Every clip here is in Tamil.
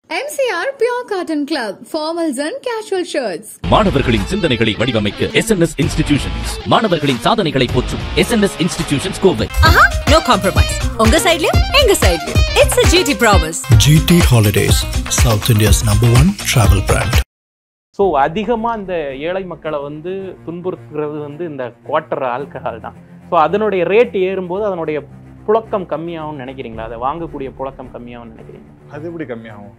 MCR Pure Cotton Club, formals and casual shirts. மாணவர்களின் சிந்தனைகளை வடிவமைக்க SNS Institutions. மாணவர்களின் சாதனைகளை போற்றும் SNS Institutions Kovai. No compromise. உங்க சைடுலயும் எங்க சைடுலயும். It's a GT promise. GT Holidays, South India's #1 travel brand. So அதிகமாக இந்த ஏழை மக்களை வந்து துன்புறுத்துறது வந்து இந்த குவார்ட்டர் ஆல்கஹால் தான். ஸோ அதனுடைய ரேட் ஏறும்போது அதனுடைய புழக்கம் கம்மியாகும்னு நினைக்கிறீங்களா? அதை வாங்கக்கூடிய புழக்கம் கம்மியாகும்னு நினைக்கிறீங்க? அது எப்படி கம்மியாகும்?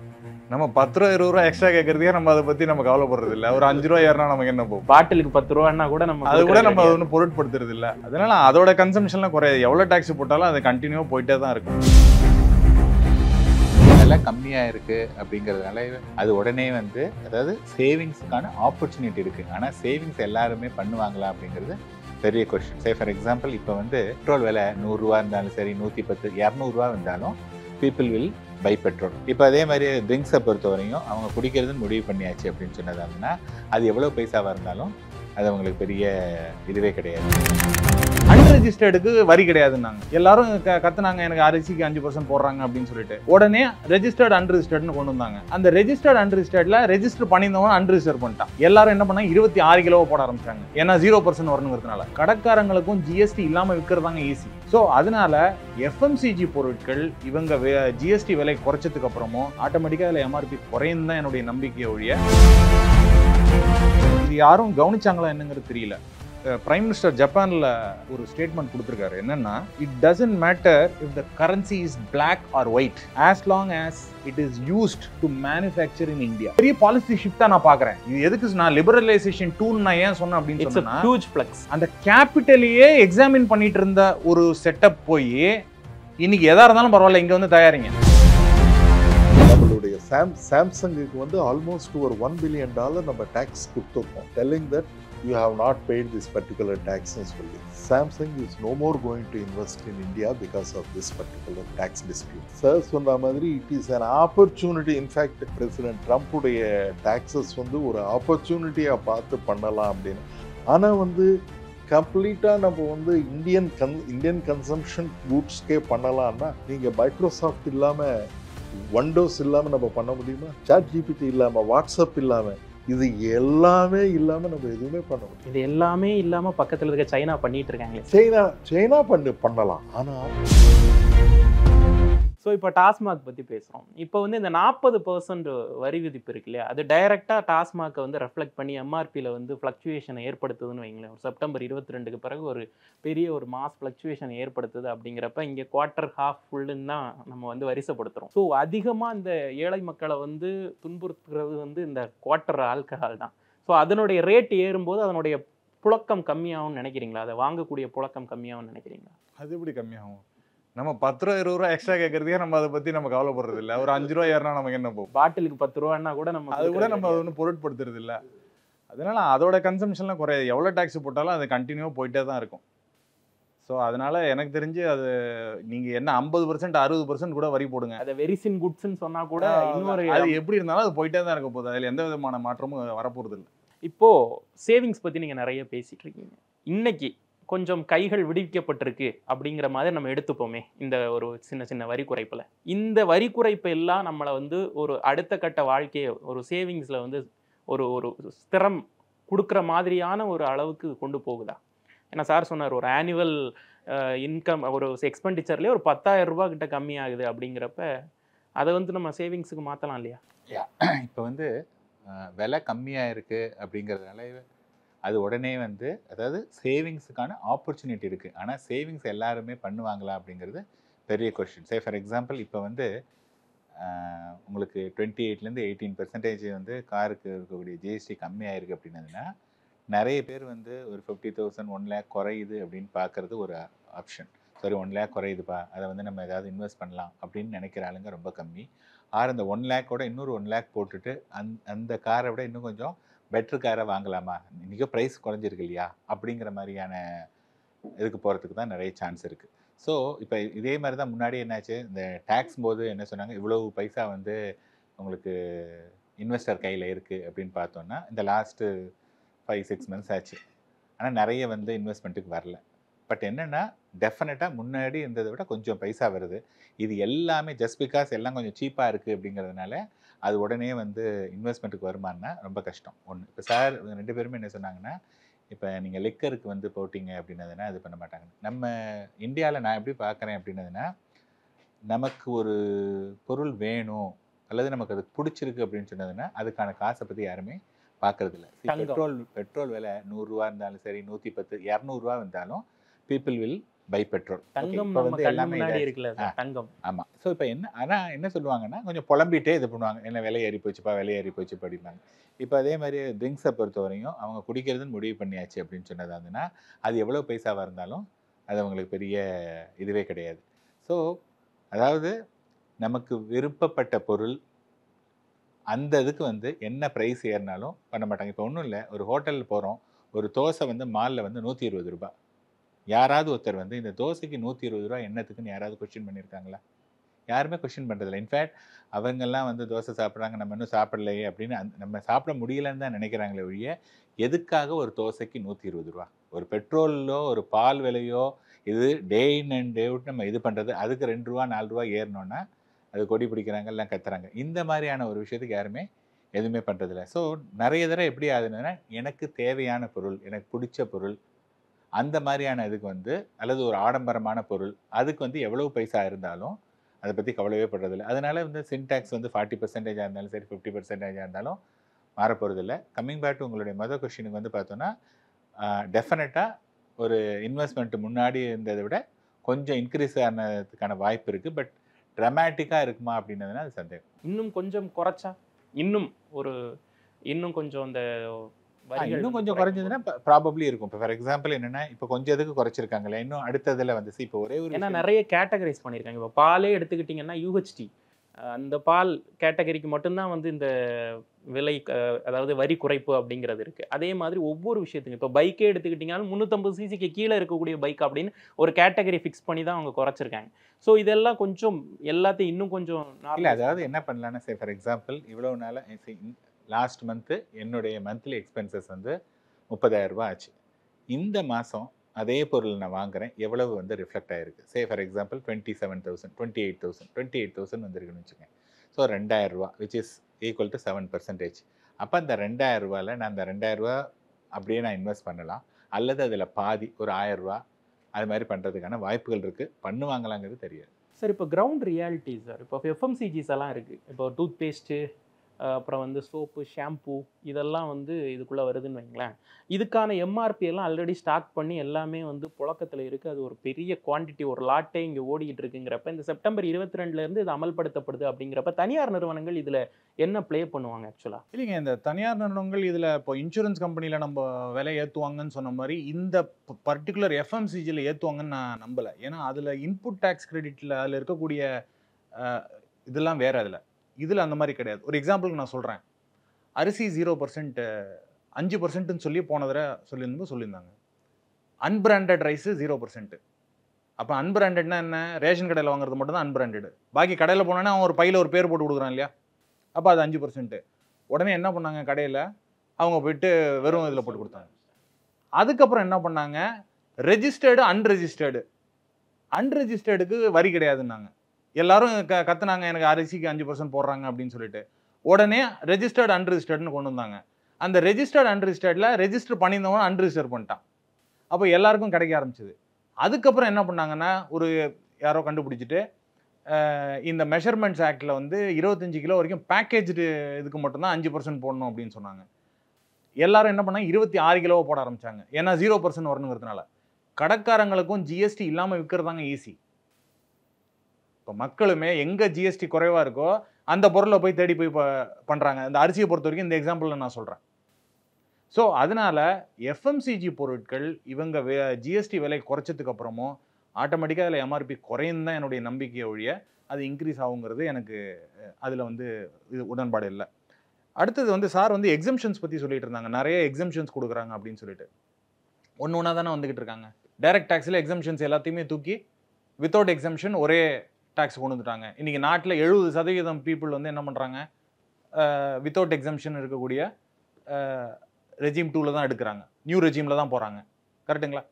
நம்ம 10 ரூபா 20 ரூபா எக்ஸ்ட்ரா கேட்கறதுக்கே நம்ம அதை பத்தி நம்ம கவலைப்படுறது இல்லை. ஒரு 5 ரூபா ஏறினா நமக்கு என்ன போகும்? பாட்டிலுக்கு 10 ரூபான்னா கூட நம்ம அது கூட நம்ம ஒன்றும் பொருட்படுத்துறது இல்லை. அதனால அதோட கன்சம்ஷன்லாம் குறையாது. எவ்வளோ டாக்ஸ் போட்டாலும் அது கண்டினியூ போயிட்டே தான் இருக்கும். விலை கம்மியாக இருக்குது அப்படிங்கிறதுனால அது உடனே வந்து அதாவது சேவிங்ஸுக்கான ஆப்பர்ச்சுனிட்டி இருக்குது. ஆனால் சேவிங்ஸ் எல்லாருமே பண்ணுவாங்களா அப்படிங்கிறது பெரிய கொஸ்டின். சே ஃபார் எக்ஸாம்பிள் இப்போ வந்து பெட்ரோல் விலை 100 ரூபா இருந்தாலும் சரி, 110, 200 ரூபா இருந்தாலும் பீப்புள் வில் பை பெட்ரோல். இப்போ அதே மாதிரி ட்ரிங்க்ஸை பொறுத்தவரையும் அவங்க குடிக்கிறதுன்னு முடிவு பண்ணியாச்சு அப்படின்னு சொன்னதாங்கன்னா அது எவ்வளோ பைசாவாக இருந்தாலும் அது அவங்களுக்கு பெரிய இதுவே கிடையாது. அன்ரெஜிஸ்டர்டுக்கு வரி கிடையாதுன்னாங்க. எல்லாரும் கத்துனாங்க எனக்கு அரிசிக்கு 5% போடுறாங்க அப்படின்னு சொல்லிட்டு. உடனே ரெஜிஸ்டர்ட் அன்ரெஜிஸ்டர்ட்னு கொண்டு வந்தாங்க. அந்த ரெஜிஸ்டர்ட் அன்ரெஜிஸ்டர்ட்ல ரெஜிஸ்டர் பண்ணியிருந்தவங்க அன்ரெஜிஸ்டர் பண்ணிட்டான். எல்லாரும் என்ன பண்ணாங்க, 26 கிலோ போட ஆரம்பிச்சாங்க. ஏன்னா 0% வரணுங்கிறதுனால. கடைக்காரங்களுக்கும் ஜிஎஸ்டி இல்லாமல் விற்கிறதாங்க ஈஸி. ஸோ அதனால எஃப்எம்சிஜி பொருட்கள் இவங்க ஜிஎஸ்டி விலை குறைச்சதுக்கு அப்புறமும் ஆட்டோமேட்டிக்காக அதில் எம்ஆர்பி குறையும் தான் என்னுடைய நம்பிக்கையை ஒழிய இது யாரும் கவனிச்சாங்களா என்னங்கிறது தெரியல. பிரைம் மினிஸ்டர் ஜப்பான்ல ஒரு ஸ்டேட்மெண்ட் கொடுத்துருக்காரு. என்னன்னா, it doesn't matter if the currency is black or white as long as it is used to manufacture in India. பெரிய பாலிசி ஷிஃப்டா நான் பாக்குறேன். இது எதுக்கு நான் லிபரலைசேஷன் டூல் நான் ஏன் சொன்னேன் அப்படின்னு சொன்னா, ஹியூஜ் ஃப்ளக்ஸ். அந்த கேபிட்டலையே எக்ஸாமின் பண்ணிட்டு இருந்த ஒரு செட்டப் போய் இன்னைக்கு எதா இருந்தாலும் பரவாயில்ல இங்க வந்து தயாரிங்க. நம்மளுடைய சாம்சங்குக்கு வந்து ஆல்மோஸ்ட் ஒரு $1 billion நம்ம டாக்ஸ் கொடுத்துருக்கோம். Telling that you have not paid this particular tax ன்னு சொல்லி. Samsung is no more going to invest in India because of this particular tax dispute. Sir சொன்ன மாதிரி it is an opportunity. In fact, President Trump உடைய taxes வந்து ஒரு ஆப்பர்ச்சுனிட்டியா பார்த்து பண்ணலாம் அப்படின்னு. ஆனா வந்து கம்ப்ளீட்டா நம்ம வந்து இந்தியன் கன்சம்ஷன் கூட்ஸ்க்கே பண்ணலாம்னா நீங்க மைக்ரோசாஃப்ட் இல்லாம, விண்டோஸ் இல்லாம நம்ம பண்ண முடியுமா? சாட் ஜிபிடி இல்லாம, வாட்ஸ்அப் இல்லாம, இது எல்லாமே இல்லாம நம்ம எதுவுமே பண்ண முடியும். இது எல்லாமே இல்லாம பக்கத்துல இருக்க சைனா பண்ணிட்டு இருக்காங்களே. சைனா பண்ணலாம். ஆனா ஸோ இப்போ டாஸ்மாக் பற்றி பேசுகிறோம். இப்போ வந்து இந்த 40% வரி விதிப்பு இருக்கு இல்லையா, அது டைரெக்டாக டாஸ்மாகை வந்து ரெஃப்ளெக்ட் பண்ணி எம்ஆர்பியில் வந்து ஃப்ளக்சுவேஷனை ஏற்படுத்துதுன்னு வைங்களேன். ஒரு செப்டம்பர் 22க்கு பிறகு ஒரு பெரிய ஒரு மாஸ் ஃப்ளக்சுவேஷன் ஏற்படுத்துது. அப்படிங்கிறப்ப இங்கே குவார்ட்டர் ஹாஃப் ஃபுல்லுன்னு தான் நம்ம வந்து வரிசைப்படுத்துகிறோம். ஸோ அதிகமாக இந்த ஏழை மக்களை வந்து துன்புறுத்துறது வந்து இந்த குவார்ட்டர் ஆல்கஹால் தான். ஸோ அதனுடைய ரேட் ஏறும்போது அதனுடைய புழக்கம் கம்மியாகும்னு நினைக்கிறீங்களா? அதை வாங்கக்கூடிய புழக்கம் கம்மியாகும்னு நினைக்கிறீங்களா? அது எப்படி கம்மியாகும்? நம்ம 10 ரூபா 20 ரூபா எக்ஸ்ட்ரா கேட்கறதுக்கே நம்ம அதை பத்தி நம்ம கவலைப்படுறது இல்லை. ஒரு 5 ரூபா ஏறினா நமக்கு என்ன போகும்? பாட்டிலுக்கு 10 ரூபான்னா கூட நம்ம அது கூட நம்ம ஒன்றும் பொருட்படுத்துறது இல்லை. அதனால அதோட கன்சம்ஷன்லாம் குறையாது. எவ்வளோ டாக்ஸ் போட்டாலும் அது கண்டினியூ போயிட்டே தான் இருக்கும். ஸோ அதனால எனக்கு தெரிஞ்சு அது நீங்க என்ன 50% 60% கூட வரி போடுங்க, அதை வெரிசின் குட்ஸ்ன்னு சொன்னா கூட இன்னொரு அது எப்படி இருந்தாலும் அது போயிட்டே தான் இருக்க போகுது. அதில் எந்த விதமான மாற்றமும் வரப்போறது இல்லை. இப்போ சேவிங்ஸ் பத்தி நீங்க நிறைய பேசிட்டு இருக்கீங்க. இன்னைக்கு கொஞ்சம் கைகள் விடுவிக்கப்பட்டிருக்கு அப்படிங்கிற மாதிரி நம்ம எடுத்துப்போமே இந்த ஒரு சின்ன சின்ன வரி குறைப்பில். இந்த வரி குறைப்பு எல்லாம் நம்மளை வந்து ஒரு அடுத்த கட்ட வாழ்க்கையை ஒரு சேவிங்ஸில் வந்து ஒரு ஒரு ஸ்திரம் கொடுக்குற மாதிரியான ஒரு அளவுக்கு கொண்டு போகுதா? ஏன்னா சார் சொன்னார், ஒரு ஆனுவல் இன்கம் ஒரு எக்ஸ்பெண்டிச்சர்லேயே ஒரு 10,000 ரூபா கிட்ட கம்மியாகுது. அப்படிங்கிறப்ப அதை வந்து நம்ம சேவிங்ஸுக்கு மாற்றலாம் இல்லையா? இப்போ வந்து விலை கம்மியாக இருக்குது அப்படிங்கிறதுனால அது உடனே வந்து அதாவது சேவிங்ஸுக்கான ஆப்பர்ச்சுனிட்டி இருக்குது. ஆனால் சேவிங்ஸ் எல்லாருமே பண்ணுவாங்களா அப்படிங்கிறது பெரிய கொஸ்டின். சே ஃபார் எக்ஸாம்பிள் இப்போ வந்து உங்களுக்கு 28லேருந்து 18% வந்து காருக்கு இருக்கக்கூடிய ஜிஎஸ்டி கம்மியாயிருக்கு அப்படின்னதுன்னா நிறைய பேர் வந்து ஒரு 50,000 1 lakh குறையுது அப்படின்னு பார்க்குறது ஒரு ஆப்ஷன். சரி 1 lakh குறையுதுப்பா, அதை வந்து நம்ம ஏதாவது இன்வெஸ்ட் பண்ணலாம் அப்படின்னு நினைக்கிற ஆளுங்க ரொம்ப கம்மி. அந்த 1 lakh இன்னொரு 1 lakh போட்டுட்டு அந்த காரை விட இன்னும் கொஞ்சம் பெட்டர் காரை வாங்கலாமா, மிக ப்ரைஸ் குறைஞ்சிருக்கு இல்லையா அப்படிங்கிற மாதிரியான இதுக்கு போகிறதுக்கு தான் நிறைய சான்ஸ் இருக்குது. ஸோ இப்போ இதே மாதிரி தான் முன்னாடி என்னாச்சு, இந்த டேக்ஸ் போது என்ன சொன்னாங்க, இவ்வளவு பைசா வந்து உங்களுக்கு இன்வெஸ்டர் கையில் இருக்குது அப்படின்னு பார்த்தோன்னா இந்த லாஸ்ட்டு 5-6 months ஆச்சு. ஆனால் நிறைய வந்து இன்வெஸ்ட்மெண்ட்டுக்கு வரல. பட் என்னென்னா டெஃபினட்டாக முன்னாடி இருந்ததை விட கொஞ்சம் பைசா வருது. இது எல்லாமே ஜஸ்ட் பிகாஸ் எல்லாம் கொஞ்சம் சீப்பாக இருக்குது அப்படிங்கிறதுனால அது உடனே வந்து இன்வெஸ்ட்மெண்ட்டுக்கு வருமானா ரொம்ப கஷ்டம் ஒன்று. இப்போ சார் 2 பேருமே என்ன சொன்னாங்கன்னா, இப்போ நீங்கள் லிக்கருக்கு வந்து போட்டிங்க அப்படின்னதுன்னா அது பண்ண மாட்டாங்க. நம்ம இந்தியாவில் நான் எப்படி பார்க்குறேன் அப்படின்னதுன்னா, நமக்கு ஒரு பொருள் வேணும் அல்லது நமக்கு அது பிடிச்சிருக்கு அப்படின்னு சொன்னதுன்னா அதுக்கான காசை பற்றி யாருமே பார்க்கறதில்ல. பெட்ரோல் விலை 100 ரூபா இருந்தாலும் சரி, 110, 200 ரூபா இருந்தாலும் பீப்புள் வில் பை பெட்ரோல். தங்கம் இப்போ நம்ம வந்து கண்ணு எல்லாமே முன்னாடி இருக்குல்ல சார், தங்கம். ஆமாம். ஸோ இப்போ ஆனால் என்ன சொல்லுவாங்கன்னா, கொஞ்சம் புலம்பிட்டே இது பண்ணுவாங்க, என்ன விலை ஏறி போச்சுப்பா, விலை ஏறி போச்சு அப்படிம்பாங்க. இப்போ அதே மாதிரி ட்ரிங்க்ஸை பொறுத்தவரையும் அவங்க குடிக்கிறதுன்னு முடிவு பண்ணியாச்சு அப்படின்னு சொன்னதா இருந்ததுன்னா அது எவ்வளோ பைசாவாக இருந்தாலும் அது அவங்களுக்கு பெரிய இதுவே கிடையாது. ஸோ அதாவது நமக்கு விருப்பப்பட்ட பொருள் அந்த இதுக்கு வந்து என்ன ப்ரைஸ் ஏறினாலும் பண்ண மாட்டாங்க. இப்போ ஒன்றும் இல்லை, ஒரு ஹோட்டலில் போகிறோம், ஒரு தோசை வந்து மாலில் வந்து 120 ரூபா. யாராவது ஒருத்தர் வந்து இந்த தோசைக்கு 120 ரூபா என்னத்துக்குன்னு யாராவது கொஸ்டின் பண்ணியிருக்காங்களா? யாருமே கொஸ்டின் பண்ணுறதில்ல. இன்ஃபேக்ட் அவங்கெல்லாம் வந்து தோசை சாப்பிட்றாங்க, நம்ம இன்னும் சாப்பிடலையே அப்படின்னு நம்ம சாப்பிட முடியலன்னு தான் நினைக்கிறாங்களே ஒழிய, எதுக்காக ஒரு தோசைக்கு 120 ரூபா? ஒரு பெட்ரோலோ ஒரு பால் விலையோ இது டே இன் அண்ட் டே அவுட் நம்ம இது பண்ணுறது, அதுக்கு 2 ரூபா 4 ரூபா ஏறணுன்னா அது கொடி பிடிக்கிறாங்க, எல்லாம் கத்துறாங்க. இந்த மாதிரியான ஒரு விஷயத்துக்கு யாருமே எதுவுமே பண்ணுறதில்ல. ஸோ நிறைய தடவை எப்படி ஆகுதுன்னா, எனக்கு தேவையான பொருள், எனக்கு பிடிச்ச பொருள், அந்த மாதிரியான இதுக்கு வந்து அல்லது ஒரு ஆடம்பரமான பொருள் அதுக்கு வந்து எவ்வளவு பைசா இருந்தாலும் அதை பற்றி கவலையே படுறதில்லை. அதனால வந்து சின்டாக்ஸ் வந்து 40% இருந்தாலும் சரி, 50% இருந்தாலும் மாறப்போகிறதில்ல. கம்மிங் பேக் டு உங்களுடைய மொதல் கொஸ்டினுக்கு வந்து பார்த்தோன்னா, டெஃபினட்டாக ஒரு இன்வெஸ்ட்மெண்ட் முன்னாடி இருந்ததை விட கொஞ்சம் இன்க்ரீஸ் ஆனதுக்கான வாய்ப்பு இருக்குது. பட் ட்ராமேட்டிக்காக இருக்குமா அப்படின்னதுன்னா அது சந்தேகம். இன்னும் கொஞ்சம் குறைச்சா இன்னும் கொஞ்சம் அந்த இன்னும் கொஞ்சம் குறைஞ்சதுன்னா ப்ராபப்ளி இருக்கும். இப்போ ஃபார் எக்ஸாம்பிள் என்னன்னா, இப்போ கொஞ்சம் இதுக்கு குறைச்சிருக்காங்களே, இன்னும் அடுத்ததில் வந்து இப்போ ஒரே ஒரு ஏன்னா நிறைய கேட்டகரைஸ் பண்ணியிருக்காங்க. இப்போ பாலே எடுத்துக்கிட்டிங்கன்னா UHT அந்த பால் கேட்டகரிக்கு மட்டும்தான் வந்து இந்த விலை அதாவது வரி குறைப்பு அப்படிங்கிறது இருக்குது. அதே மாதிரி ஒவ்வொரு விஷயத்துக்கும் இப்போ பைக்கே எடுத்துக்கிட்டிங்கனாலும் 350 சிசிக்கு கீழே இருக்கக்கூடிய பைக் அப்படின்னு ஒரு கேட்டகரி ஃபிக்ஸ் பண்ணி தான் அவங்க குறைச்சிருக்காங்க. ஸோ இதெல்லாம் கொஞ்சம் எல்லாத்தையும் இன்னும் கொஞ்சம் இல்லை, அதாவது என்ன பண்ணலான்னா, சரி ஃபார் எக்ஸாம்பிள் இவ்வளோ நாளாக லாஸ்ட் மந்த்து என்னுடைய மந்த்லி எக்ஸ்பென்சஸ் வந்து 30,000 ரூபா ஆச்சு. இந்த மாதம் அதே பொருள் நான் வாங்குகிறேன், எவ்வளவு வந்து ரிஃப்ளெக்ட் ஆகிருக்கு? சே ஃபார் எக்ஸாம்பிள் 27,000, 28,000 வந்துருக்குன்னு வச்சுக்கேன். ஸோ 2,000 ரூபா விச் இஸ் ஈக்குவல் டு 7%. அப்போ அந்த 2,000 ரூபாயில் நான் அந்த 2,000 ரூபா அப்படியே நான் இன்வெஸ்ட் பண்ணலாம், அல்லது அதில் பாதி ஒரு 1,000 ரூபா அது மாதிரி பண்ணுறதுக்கான வாய்ப்புகள் இருக்குது. பண்ணுவாங்களாங்கிறது தெரியாது சார். இப்போ கிரவுண்ட் ரியாலிட்டி சார், இப்போ FMCGs எல்லாம் இருக்குது. இப்போ டூத் பேஸ்ட்டு, அப்புறம் வந்து சோப்பு, ஷாம்பு இதெல்லாம் வந்து இதுக்குள்ளே வருதுன்னு வைங்களேன். இதுக்கான MRP எல்லாம் ஆல்ரெடி ஸ்டாக் பண்ணி எல்லாமே வந்து புழக்கத்தில் இருக்குது. அது ஒரு பெரிய குவான்டிட்டி, ஒரு லாட்டே இங்கே ஓடிக்கிட்டு இருக்குங்கிறப்ப இந்த செப்டம்பர் 22 இது அமல்படுத்தப்படுது அப்படிங்கிறப்ப தனியார் நிறுவனங்கள் இதில் என்ன ப்ளே பண்ணுவாங்க ஆக்சுவலாக? இல்லைங்க, இந்த தனியார் நிறுவனங்கள் இதில் இப்போ இன்சூரன்ஸ் கம்பெனியில் நம்ம விலை ஏற்றுவாங்கன்னு சொன்ன மாதிரி இந்த பர்டிகுலர் FMCGயில் ஏற்றுவாங்கன்னு நான் நம்பலை. ஏன்னா அதில் இன்புட் டேக்ஸ் கிரெடிட்டில் அதில் இருக்கக்கூடிய இதெல்லாம் வேறு. இதில் அந்த மாதிரி கிடையாது. ஒரு எக்ஸாம்பிளுக்கு நான் சொல்கிறேன், அரிசி 0%, 5%ன்னு சொல்லி போன தடவை சொல்லியிருந்தாங்க. Unbranded rice 0%. அப்போ அன்பிராண்டட்னா என்ன? ரேஷன் கடையில் வாங்குறது மட்டும் தான் அன்பிராண்டடு. பாக்கி கடையில் போனோன்னா அவன் ஒரு பையில் ஒரு பேர் போட்டு கொடுக்குறான் இல்லையா? அப்போ அது 5%. உடனே என்ன பண்ணாங்க, கடையில் அவங்க போயிட்டு வெறும் இதில் போட்டு கொடுத்தாங்க. அதுக்கப்புறம் என்ன பண்ணாங்க, ரெஜிஸ்டர்டு அன்ரெஜிஸ்டர்டுக்கு வரி கிடையாதுன்னாங்க. எல்லாரும் கத்துனாங்க, எனக்கு அரிசிக்கு 5% போடுறாங்க அப்படின்னு சொல்லிட்டு. உடனே ரெஜிஸ்டர்டு அன்ரெஜிஸ்டர்டுன்னு கொண்டு வந்தாங்க. அந்த ரெஜிஸ்டர்டு அன்ரெஜிஸ்டர்டில் ரெஜிஸ்டர் பண்ணியிருந்தவங்க அன்ரெஜிஸ்டர் பண்ணிட்டான். அப்போ எல்லாருக்கும் கிடைக்க ஆரம்பிச்சிது. அதுக்கப்புறம் என்ன பண்ணாங்கன்னா, யாரோ கண்டுபிடிச்சிட்டு இந்த மெஷர்மெண்ட்ஸ் ஆக்டில் வந்து 25 கிலோ வரைக்கும் பேக்கேஜ்டு இதுக்கு மட்டும்தான் 5% போடணும் அப்படின்னு சொன்னாங்க. எல்லாரும் என்ன பண்ணாங்க, 26 கிலோவை போட ஆரம்பித்தாங்க. ஏன்னா 0% வரணுங்கிறதுனால. கடைக்காரங்களுக்கும் GST இல்லாமல் விற்கிறதாங்க ஈஸி. இப்போ மக்களுமே எங்கே GST குறைவாக இருக்கோ அந்த பொருளை போய் தேடி போய் பண்ணுறாங்க. இந்த அரிசியை பொறுத்த வரைக்கும் இந்த எக்ஸாம்பிளில் நான் சொல்கிறேன். ஸோ அதனால் FMCG பொருட்கள் இவங்க GST விலை குறைச்சதுக்கு அப்புறமும் ஆட்டோமேட்டிக்காக அதில் MRP குறையும் தான் என்னுடைய நம்பிக்கையை ஒழிய அது இன்க்ரீஸ் ஆகுங்கிறது எனக்கு அதில் வந்து இது உடன்பாடு இல்லை. அடுத்தது வந்து சார் வந்து எக்ஸம்ஷன்ஸ் பற்றி சொல்லிட்டு இருந்தாங்க. நிறைய எக்ஸம்ஷன்ஸ் கொடுக்குறாங்க அப்படின்னு சொல்லிட்டு ஒன்று தானே வந்துக்கிட்டு இருக்காங்க. டைரக்ட் டேக்ஸில் எக்ஸம்ஷன்ஸ் எல்லாத்தையுமே தூக்கி வித்தவுட் எக்ஸம்ஷன் ஒரே டேக்ஸ் கொண்டு வந்துட்டாங்க. இன்றைக்கி நாட்டில் 70% பீப்புள் வந்து என்ன பண்ணுறாங்க, வித்தவுட் எக்ஸம்ஷன் இருக்கக்கூடிய ரெஜிம் 2ல தான் எடுக்கிறாங்க, நியூ ரெஜிமில் தான் போகிறாங்க. கரெக்டுங்களா?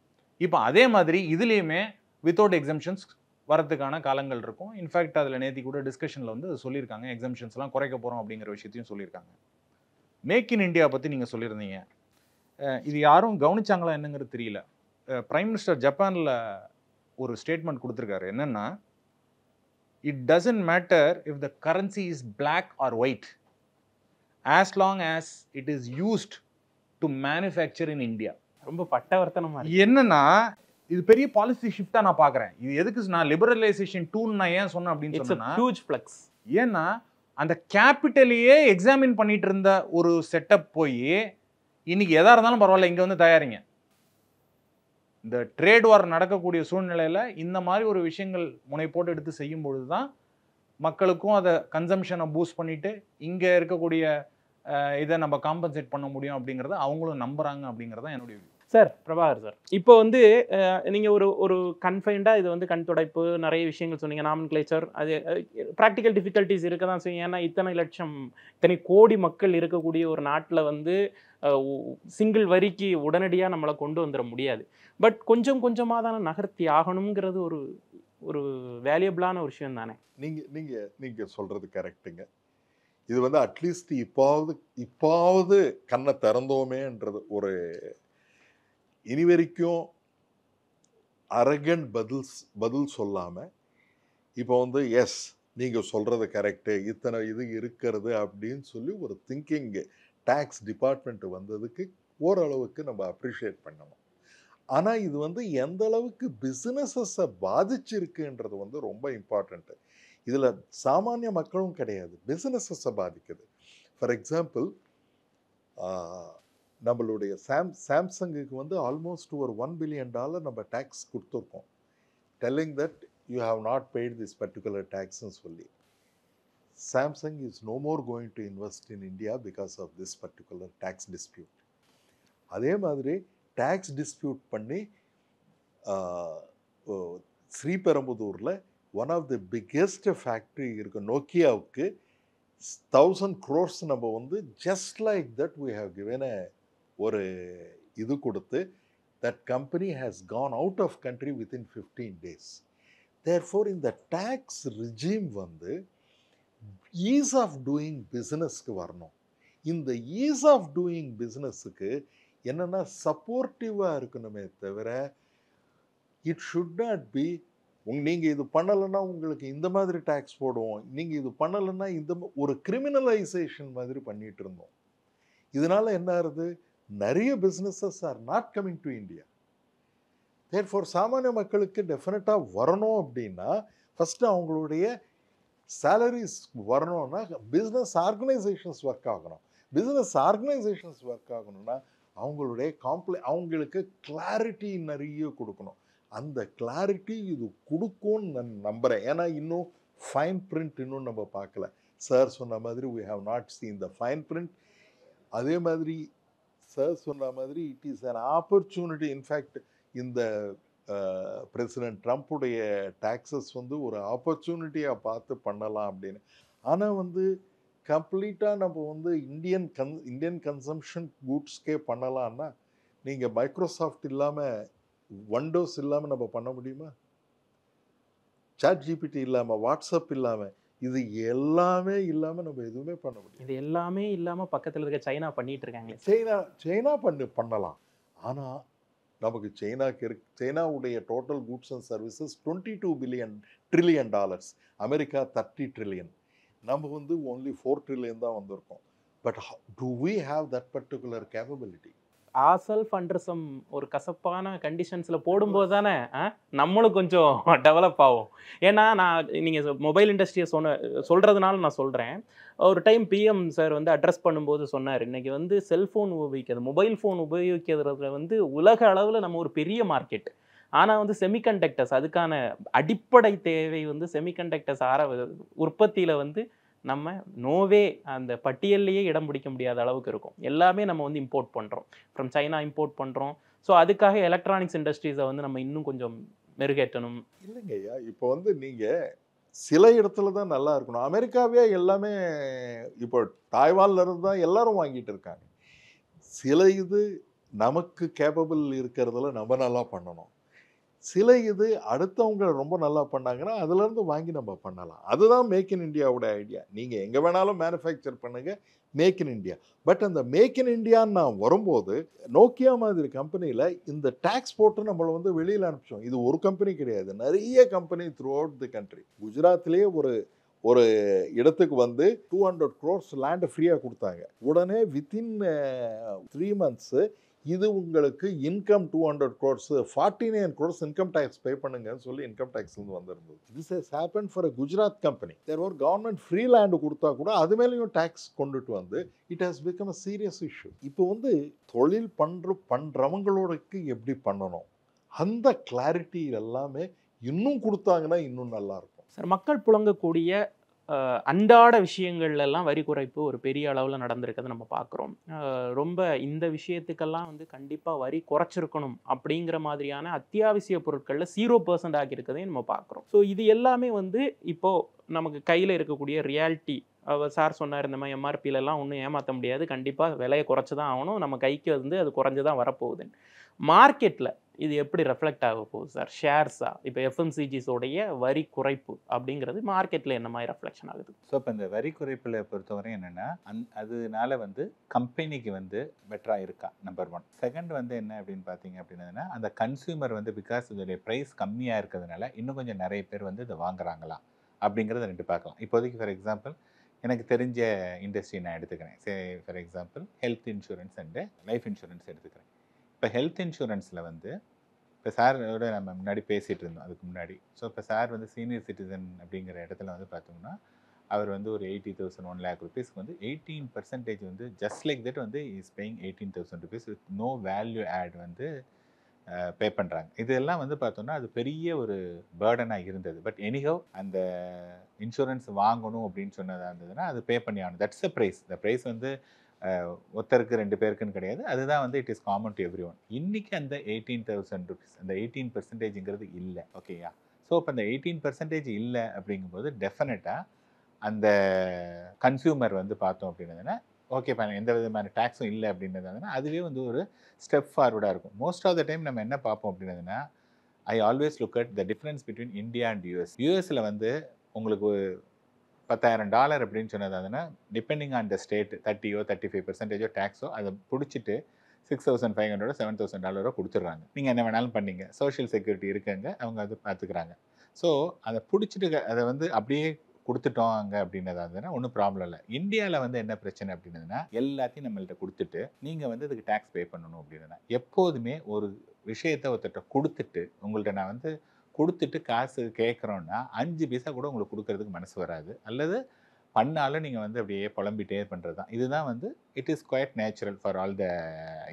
இப்போ அதே மாதிரி இதுலேயுமே வித்தவுட் எக்ஸம்ஷன்ஸ் வரதுக்கான காலங்கள் இருக்கும். இன்ஃபேக்ட் அதில் நேற்று கூட டிஸ்கஷனில் வந்து சொல்லியிருக்காங்க, எக்ஸம்ஷன்ஸ்லாம் குறைக்க போகிறோம் அப்படிங்கிற விஷயத்தையும் சொல்லியிருக்காங்க. மேக் இன் இந்தியா பற்றி நீங்கள் சொல்லியிருந்தீங்க. இது யாரும் கவனிச்சாங்களா என்னங்கிறது தெரியல. பிரைம் மினிஸ்டர் ஜப்பானில் ஒரு ஸ்டேட்மெண்ட் கொடுத்துருக்காரு. என்னென்னா, it doesn't matter if the currency is black or white as long as it is used to manufacture in India. ரொம்ப பட்டவர்த்தனமா இருக்கு. என்னன்னா, இது பெரிய பாலிசி ஷிஃப்டா நான் பார்க்குறேன். இது எதுக்கு நான் லிபரலைசேஷன் டூல் நான் ஏன் சொன்னேன் அப்படின்னு சொன்னா, ஹியூஜ் ஃப்ளக்ஸ். ஏன்னா அந்த கேபிட்டலையே எக்ஸாமின் பண்ணிட்டு இருந்த ஒரு செட்டப் போய் இன்னைக்கு எதா இருந்தாலும் பரவாயில்ல இங்க வந்து தயாரிங்க. இந்த ட்ரேட் வார் நடக்கக்கூடிய சூழ்நிலையில இந்த மாதிரி ஒரு விஷயங்கள் முனை போட்டு எடுத்து செய்யும் பொழுது தான் மக்களுக்கும் அதை கன்சம்ஷனை பூஸ்ட் பண்ணிட்டு இங்க இருக்கக்கூடிய இதை நம்ம காம்பன்சேட் பண்ண முடியும் அப்படிங்கிறத அவங்களும் நம்புறாங்க அப்படிங்கிறத என்னுடைய வியூ. சார் பிரபாகர் சார், இப்போ வந்து நீங்கள் ஒரு கன்ஃபைண்டாக இது வந்து கண் துடைப்பு நிறைய விஷயங்கள் சொன்னீங்க, நாமன்கிளேச்சர், அது ப்ராக்டிக்கல் டிஃபிகல்ட்டிஸ் இருக்க தான் செய்யும். ஏன்னா இத்தனை கோடி மக்கள் இருக்கக்கூடிய ஒரு நாட்டில் வந்து சிங்கிள் வரிக்கு உடனடியாக நம்மளை கொண்டு வந்துட முடியாது. பட் கொஞ்சம் கொஞ்சமாக தானே நகர்த்தி ஆகணுங்கிறது ஒரு வேல்யூபிளான ஒரு விஷயம் தானே. நீங்கள் சொல்கிறது கரெக்டுங்க. இது வந்து அட்லீஸ்ட் இப்பாவது கண்ணை திறந்தோமேன்றது ஒரு இனி வரைக்கும் அரகண்ட் பதில் சொல்லாமல் இப்போ வந்து எஸ் நீங்கள் சொல்கிறது கரெக்டு, இத்தனை இது இருக்கிறது அப்படின்னு சொல்லி ஒரு திங்கிங் டேக்ஸ் டிபார்ட்மெண்ட்டு வந்ததுக்கு ஓரளவுக்கு நம்ம அப்ரிஷியேட் பண்ணணும். ஆனால் இது வந்து எந்த அளவுக்கு பிஸ்னஸஸை பாதிச்சிருக்குன்றது வந்து ரொம்ப இம்பார்ட்டண்ட்டு. இதில் சாமானிய மக்களும் கிடையாது, பிஸ்னஸஸை பாதிக்குது. ஃபார் எக்ஸாம்பிள், நம்மளுடைய சாம்சங்குக்கு வந்து ஆல்மோஸ்ட் ஒரு $1 billion நம்ம டேக்ஸ் கொடுத்துருக்கோம், telling that you have not paid this particular டேக்ஸ்ன்னு சொல்லி. Samsung is no more going to invest in India because of this particular tax dispute. அதே மாதிரி டேக்ஸ் டிஸ்பியூட் பண்ணி ஸ்ரீபெரும்புதூரில் one of the biggest factory இருக்குது நோக்கியாவுக்கு 1000 crores நம்ம வந்து just like that we have given ஒரு இது கொடுத்து that company has gone out of country within 15 days. Therefore இந்த டேக்ஸ் ரிஜீம் வந்து ஈஸ் ஆஃப் டூயிங் பிஸ்னஸ்க்கு வரணும். இந்த ஈஸ் ஆஃப் டூயிங் பிஸ்னஸுக்கு என்னென்னா சப்போர்ட்டிவாக இருக்கணுமே தவிர இட் ஷுட் நாட் பி நீங்கள் இது பண்ணலைன்னா உங்களுக்கு இந்த மாதிரி டேக்ஸ் போடுவோம், நீங்கள் இது பண்ணலைன்னா இந்த ஒரு கிரிமினலைசேஷன் மாதிரி பண்ணிட்டு இருந்தோம். இதனால் என்ன ஆகுது, நிறைய businesses are not coming to India. Therefore சாமானிய மக்களுக்கு டெஃபினட்டாக வரணும் அப்படின்னா ஃபஸ்ட்டு அவங்களுடைய சேலரிஸ் வரணும்னா பிஸ்னஸ் ஆர்கனைசேஷன்ஸ் ஒர்க் ஆகணும். பிஸ்னஸ் ஆர்கனைசேஷன்ஸ் ஒர்க் ஆகணும்னா அவங்களுடைய அவங்களுக்கு கிளாரிட்டி நிறைய கொடுக்கணும். அந்த கிளாரிட்டி இது கொடுக்கும்னு நான் நம்புகிறேன். ஏன்னா இன்னும் ஃபைன் பிரிண்ட் இன்னும் நம்ம பார்க்கல. சார் சொன்ன மாதிரி we have not seen the fine print. அதே மாதிரி சார் சொன்ன மாதிரி it is an opportunity. In fact இந்த பிரசிடென்ட் ட்ரம்ப்புடைய டாக்ஸஸ் வந்து ஒரு ஆப்பர்ச்சுனிட்டியாக பார்த்து பண்ணலாம் அப்படின்னு. ஆனால் வந்து கம்ப்ளீட்டாக நம்ம வந்து இந்தியன் கன்சம்ஷன் கூட்ஸ்க்கே பண்ணலான்னா நீங்கள் மைக்ரோசாஃப்ட் இல்லாமல் விண்டோஸ் இல்லாமல் நம்ம பண்ண முடியுமா? சாட் ஜிபிடி இல்லாமல், வாட்ஸ்அப் இல்லாமல், இது எல்லாமே இல்லாமல் நம்ம எதுவுமே பண்ண முடியும். இது எல்லாமே இல்லாமல் பக்கத்தில் இருக்க சைனா பண்ணிட்டு இருக்காங்க. சைனா பண்ணலாம். ஆனால் நமக்கு சைனாவுடைய total goods and services $22 trillion, America $30 trillion, நம்ம வந்து only $4 trillion தான் வந்திருக்கோம். But do we have that particular capability? ஆசல்ஃப் அண்டர் சம் ஒரு கசப்பான கண்டிஷன்ஸில் போடும்போது தானே நம்மளும் கொஞ்சம் டெவலப் ஆகும். ஏன்னா நீங்கள் மொபைல் இண்டஸ்ட்ரியை சொல்கிறதுனால நான் சொல்கிறேன். ஒரு டைம் பிஎம் சார் வந்து அட்ரஸ் பண்ணும்போது சொன்னார், இன்றைக்கி வந்து செல்ஃபோன் உபயோகிக்கிறது, மொபைல் ஃபோன் உபயோகிக்கிறதுல வந்து உலக அளவில் நம்ம ஒரு பெரிய மார்க்கெட். ஆனால் வந்து செமிகண்டக்டர்ஸ், அதுக்கான அடிப்படை தேவை வந்து செமிகண்டக்டர்ஸ் உற்பத்தியில் வந்து நம்ம நோவே அந்த பட்டியல்லையே இடம் பிடிக்க முடியாத அளவுக்கு இருக்கும். எல்லாமே நம்ம வந்து இம்போர்ட் பண்ணுறோம், ஃப்ரம் சைனா இம்போர்ட் பண்ணுறோம். ஸோ அதுக்காக எலக்ட்ரானிக்ஸ் இண்டஸ்ட்ரீஸை வந்து நம்ம இன்னும் கொஞ்சம் மெருகேற்றணும். இல்லைங்க ஐயா, இப்போ வந்து நீங்கள் சில இடத்துல தான் நல்லா இருக்கணும். அமெரிக்காவே எல்லாமே இப்போ தாய்வான்ல இருந்து தான் எல்லாரும் வாங்கிட்டு இருக்காங்க. சில இது நமக்கு கேப்பபிள் இருக்கிறதுல நம்ம நல்லா பண்ணணும். சில இது அடுத்தவங்க ரொம்ப நல்லா பண்ணாங்கன்னா அதுலேருந்து வாங்கி நம்ம பண்ணலாம். அதுதான் மேக் இன் இந்தியாவோட ஐடியா. நீங்கள் எங்கே வேணாலும் மேனுஃபேக்சர் பண்ணுங்க, மேக் இன் இந்தியா. பட் அந்த மேக் இன் இந்தியான்னு நான் வரும்போது நோக்கியா மாதிரி கம்பெனியில் இந்த டேக்ஸ் போட்டு நம்மளை வந்து வெளியில் அனுப்பிச்சோம். இது ஒரு கம்பெனி கிடையாது, நிறைய company throughout the country. குஜராத்லேயே ஒரு இடத்துக்கு வந்து 200 crores லேண்டு ஃப்ரீயாக கொடுத்தாங்க. உடனே வித்தின் 3 months இது உங்களுக்கு income 200 crores 49 crores income tax pay பண்ணுங்கன்னு சொல்லி இன்கம் டேக்ஸ்லேருந்து வந்திருந்தது. This has happen for a Gujarat company. There ஒரு கவர்மெண்ட் ஃப்ரீ லேண்டு கொடுத்தா கூட அது மேலேயும் டேக்ஸ் கொண்டுட்டு வந்து it has become a serious issue. இப்போ வந்து தொழில் பண்ணுறவங்களோடக்கு எப்படி பண்ணணும் அந்த கிளாரிட்டி எல்லாமே இன்னும் கொடுத்தாங்கன்னா இன்னும் நல்லாயிருக்கும். சார், மக்கள் புழங்கக்கூடிய அன்றாட விஷயங்கள்ல எல்லாம் வரி குறைப்பு ஒரு பெரிய அளவில் நடந்திருக்கிறத நம்ம பார்க்குறோம். ரொம்ப இந்த விஷயத்துக்கெல்லாம் வந்து கண்டிப்பாக வரி குறைச்சிருக்கணும் அப்படிங்கிற மாதிரியான அத்தியாவசிய பொருட்களில் 0% ஆகியிருக்கதையும் நம்ம பார்க்குறோம். ஸோ இது எல்லாமே வந்து இப்போது நமக்கு கையில் இருக்கக்கூடிய ரியாலிட்டி. அவர் சார் சொன்னார், இந்த மாதிரி எம்ஆர்பியிலலாம் ஒன்றும் ஏமாற்ற முடியாது, கண்டிப்பாக விலையை குறைச்சி தான் ஆகணும், நம்ம கைக்கு வந்து அது குறைஞ்சி தான் வரப்போகுதுன்னு. மார்க்கெட்டில் இது எப்படி ரெஃப்ளெக்ட் ஆக போகுது சார்? ஷேர்ஸா இப்போ எஃப்எம்சிஜிஸோடைய வரி குறைப்பு அப்படிங்கிறது மார்க்கெட்டில் என்ன மாதிரி ரெஃப்ளெக்ஷன் ஆகுது? ஸோ இப்போ இந்த வரி குறைப்பில் பொறுத்தவரை என்னென்னா அதனால வந்து கம்பெனிக்கு வந்து பெட்டராக இருக்கா, நம்பர் 1. செகண்ட் வந்து என்ன அப்படின்னு பார்த்தீங்க அப்படின்னா, அந்த கன்சியூமர் வந்து பிகாஸ் இதோடைய ப்ரைஸ் கம்மியாக இருக்கிறதுனால இன்னும் கொஞ்சம் நிறைய பேர் வந்து இதை வாங்குறாங்களா அப்படிங்கிறத 2 பார்க்கலாம். இப்போதைக்கு ஃபார் எக்ஸாம்பிள் எனக்கு தெரிஞ்ச இண்டஸ்ட்ரி நான் எடுத்துக்கிறேன். For example health insurance and life insurance எடுத்துக்கிறேன். இப்போ ஹெல்த் இன்சூரன்ஸில் வந்து இப்போ சாரோட நம்ம முன்னாடி பேசிகிட்டு இருந்தோம் அதுக்கு முன்னாடி. ஸோ இப்போ சார் வந்து சீனியர் சிட்டிசன் அப்படிங்கிற இடத்துல வந்து பார்த்தோம்னா அவர் வந்து ஒரு 80,000 1 lakh rupeesக்கு வந்து 18% வந்து ஜஸ்ட் லைக் தட் வந்து is paying 18,000 rupees with no value add வந்து பே பண்ணுறாங்க. இதெல்லாம் வந்து பார்த்தோம்னா அது பெரிய ஒரு பேர்டனாக இருந்தது. பட் எனிஹவ் அந்த இன்சூரன்ஸ் வாங்கணும் அப்படின்னு சொன்னதாக இருந்ததுன்னா அது பே பண்ணி ஆகணும். That's the price. இந்த ப்ரைஸ் வந்து ஒருத்தருக்கு 2 பேருக்குன்னு கிடையாது, அதுதான் வந்து it is common to everyone. இன்றைக்கி அந்த 18,000 rupees அந்த 18%ங்கிறது இல்லை. ஓகேயா? ஸோ இப்போ அந்த 18% இல்லை அப்படிங்கும்போது டெஃபினட்டாக அந்த கன்சியூமர் வந்து பார்த்தோம் அப்படின்னதுன்னா ஓகே எந்த விதமான டேக்ஸும் இல்லை அப்படின்றதுனா அதுவே வந்து ஒரு ஸ்டெப் ஃபார்வர்டாக இருக்கும். மோஸ்ட் ஆஃப் த டைம் நம்ம என்ன பார்ப்போம் அப்படின்னதுன்னா I always look at the difference between India and US. யூஎஸில் வந்து உங்களுக்கு $10,000 அப்படின்னு சொன்னதுன்னா depending on the state 30 or 35% டேக்ஸோ அதை பிடிச்சிட்டு $6,500 $7,000 கொடுத்துட்றாங்க. நீங்கள் என்ன வேணாலும் பண்ணிங்க, சோஷியல் செக்யூரிட்டி இருக்குங்க, அவங்க அது பார்த்துக்கிறாங்க. ஸோ அதை பிடிச்சிட்டு அதை வந்து அப்படியே கொடுத்துட்டோங்க அப்படின்னதாதுன்னா ஒன்றும் ப்ராப்ளம் இல்லை. இந்தியாவில் வந்து என்ன பிரச்சனை அப்படின்னதுன்னா எல்லாத்தையும் நம்மள்கிட்ட கொடுத்துட்டு நீங்கள் வந்து அதுக்கு டேக்ஸ் பே பண்ணணும் அப்படின்னா எப்போதுமே ஒரு விஷயத்தை ஒருத்தட்ட கொடுத்துட்டு உங்கள்கிட்ட நான் வந்து கொடுத்துட்டு காசு கேட்குறோன்னா 5 பைசா கூட உங்களுக்கு கொடுக்கறதுக்கு மனசு வராது. அல்லது பண்ணாலும் நீங்கள் வந்து அப்படியே புலம்பிகிட்டே பண்ணுறது தான். இதுதான் வந்து it is quite natural for all the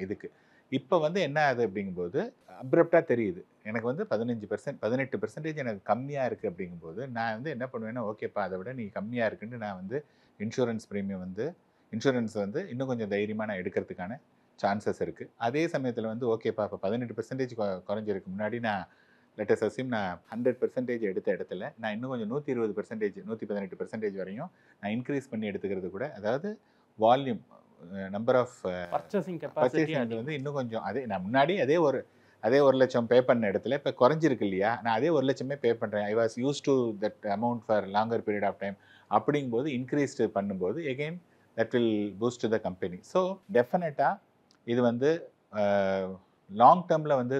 இதுக்கு. இப்போ வந்து என்ன ஆகுது அப்படிங்கும்போது அப்ரப்டாக தெரியுது எனக்கு வந்து 18% எனக்கு கம்மியாக இருக்குது அப்படிங்கும்போது நான் வந்து என்ன பண்ணுவேன்னா ஓகேப்பா அதை விட நீ கம்மியாக இருக்குன்னு நான் வந்து இன்சூரன்ஸ் ப்ரீமியம் வந்து இன்சூரன்ஸ் வந்து இன்னும் கொஞ்சம் தைரியமாக நான் எடுக்கிறதுக்கான சான்சஸ் இருக்குது. அதே சமயத்தில் வந்து ஓகேப்பா இப்போ 18% குறைஞ்சிருக்கு, முன்னாடி நான் லெட்டஸ் அஸ்யூம் நான் 100% எடுத்த இடத்துல நான் இன்னும் கொஞ்சம் 120% 118% வரையும் நான் இன்க்ரீஸ் பண்ணி எடுத்துக்கிறது கூட, அதாவது volume number of purchasing capacity வந்து இன்னும் கொஞ்சம் அதே நான் முன்னாடி அதே 1 லட்சம் பே பண்ண இடத்துல இப்போ குறைஞ்சிருக்கு இல்லையா, நான் அதே 1 லட்சமே பே பண்ணுறேன். I was use to that amount for longer period of time. அப்படிங்கும்போது இன்க்ரீஸ்டு பண்ணும்போது again that will boost the company. So டெஃபினட்டாக இது வந்து லாங் டேர்மில் வந்து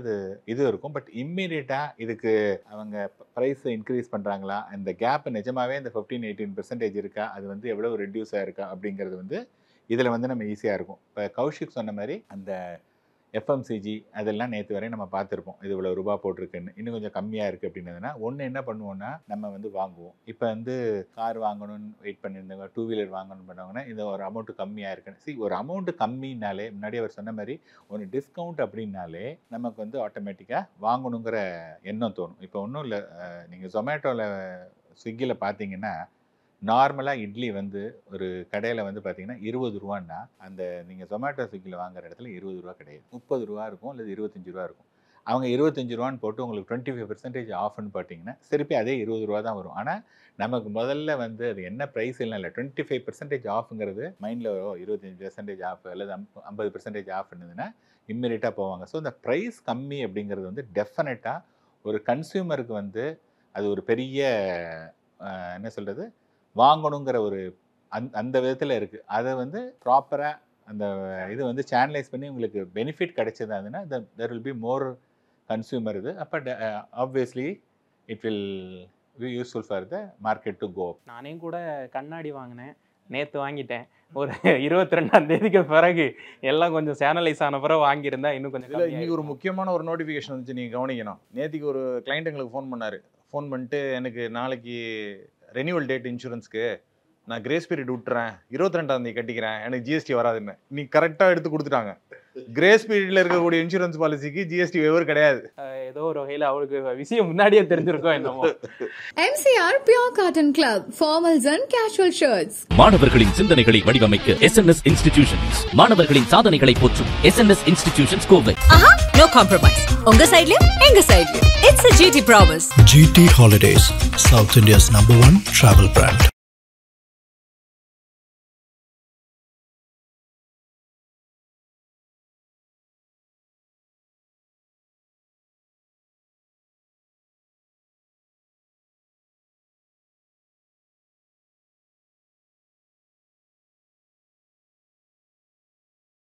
இது இருக்கும். பட் இம்மீடியட்டாக இதுக்கு அவங்க ப்ரைஸை இன்க்ரீஸ் பண்ணுறாங்களா, இந்த கேப் நிஜமாகவே இந்த 15-18% இருக்கா, அது வந்து எவ்வளோ ரெடியூஸ் ஆகிருக்கா அப்படிங்கிறது வந்து இதில் வந்து நம்ம ஈஸியாக இருக்கும். இப்போ கௌஷிக் சொன்ன மாதிரி அந்த எஃப்எம்சிஜி அதெல்லாம் நேற்று வரையும் நம்ம பார்த்துருப்போம், இது இவ்வளோ ரூபா போட்டிருக்குன்னு, இன்னும் கொஞ்சம் கம்மியாக இருக்குது அப்படின்னதுன்னா ஒன்று என்ன பண்ணுவோன்னா நம்ம வந்து வாங்குவோம். இப்போ வந்து கார் வாங்கணும்னு வெயிட் பண்ணியிருந்தவங்க 2 வீலர் வாங்கணும்னு பண்ணவங்கன்னா இந்த ஒரு அமௌண்ட்டு கம்மியாக இருக்குன்னு ஒரு அமௌண்ட்டு கம்மினாலே முன்னாடி அவர் சொன்ன மாதிரி ஒரு டிஸ்கவுண்ட் அப்படின்னாலே நமக்கு வந்து ஆட்டோமேட்டிக்காக வாங்கணுங்கிற எண்ணம் தோணும். இப்போ ஒன்றும் இல்லை, நீங்கள் ஜொமேட்டோவில் ஸ்விக்கியில் பார்த்தீங்கன்னா நார்மலாக இட்லி வந்து ஒரு கடையில் வந்து பார்த்தீங்கன்னா 20 ரூபான்னா அந்த நீங்கள் ஜொமேட்டோ ஸ்விக்கியில் வாங்குற இடத்துல 20 ரூபா கிடையாது, 30 ரூபா இருக்கும், அல்லது 25 ரூபா இருக்கும். அவங்க 25 ரூபான்னு போட்டு உங்களுக்கு 25% ஆஃப்னு பார்த்தீங்கன்னா திருப்பி அதே 20 ரூபா தான் வரும். ஆனால் நமக்கு முதல்ல வந்து அது என்ன ப்ரைஸ் இல்லை 25% ஆஃப்ங்கிறது மைண்டில் வரும். 25% ஆஃப் அல்லது 50% ஆஃப் இருந்ததுன்னா இம்மிடியட்டாக போவாங்க. ஸோ இந்த ப்ரைஸ் கம்மி அப்படிங்கிறது வந்து டெஃபினட்டாக ஒரு கன்சியூமருக்கு வந்து அது ஒரு பெரிய என்ன சொல்கிறது வாங்கணுங்கிற ஒரு அந்த விதத்தில் இருக்குது. அதை வந்து ப்ராப்பராக அந்த இது வந்து சேனலைஸ் பண்ணி உங்களுக்கு பெனிஃபிட் கிடைச்சதுன்னா there will be more consumer இது. அப்போ obviously it will be useful for the market to go. நானே கூட கண்ணாடி வாங்கினேன், நேற்று வாங்கிட்டேன். ஒரு 22ஆம் தேதிக்கு பிறகு எல்லாம் கொஞ்சம் சேனலைஸ் ஆன பிறகு வாங்கியிருந்தா இன்னும் கொஞ்சம். இன்னைக்கு ஒரு முக்கியமான ஒரு நோட்டிஃபிகேஷன் வந்துச்சு, நீங்கள் கவனிக்கணும். நேற்றுக்கு ஒரு கிளைண்ட் எங்களுக்கு ஃபோன் பண்ணார். ஃபோன் பண்ணிட்டு எனக்கு நாளைக்கு ரெனியூவல் டேட் இன்சூரன்ஸ்க்கு நான் கிரேஸ் பீரியட் விட்டுறேன், 22ஆம் தேதி கட்டிக்கிறேன், எனக்கு ஜிஎஸ்டி வராதுன்னு. நீ கரெக்டாக எடுத்து கொடுத்துட்டாங்க. கிரேஸ் பீரியட்ல இருக்கக்கூடிய இன்சூரன்ஸ் பாலிசிக்கு ஜிஎஸ்டி வேவர் கிடையாது. ஏதோ ஒரு வகையில் அவளுக்கு விஷயம் முன்னாடியே தெரிஞ்சிருக்கோம் என்னமோ. MCR Pure Cotton Club, formals and casual shirts. மாணவர்களின் சிந்தனைகளை வடிவமைக்க SNS இன்ஸ்டிடியூஷன்ஸ். மாணவர்களின் சாதனைகளை போற்றும் SNS institutions Kovai. No compromise. உங்க சைடுலயும் எங்க சைடுலயும். It's a GT promise. GT Holidays, South India's #1 travel brand.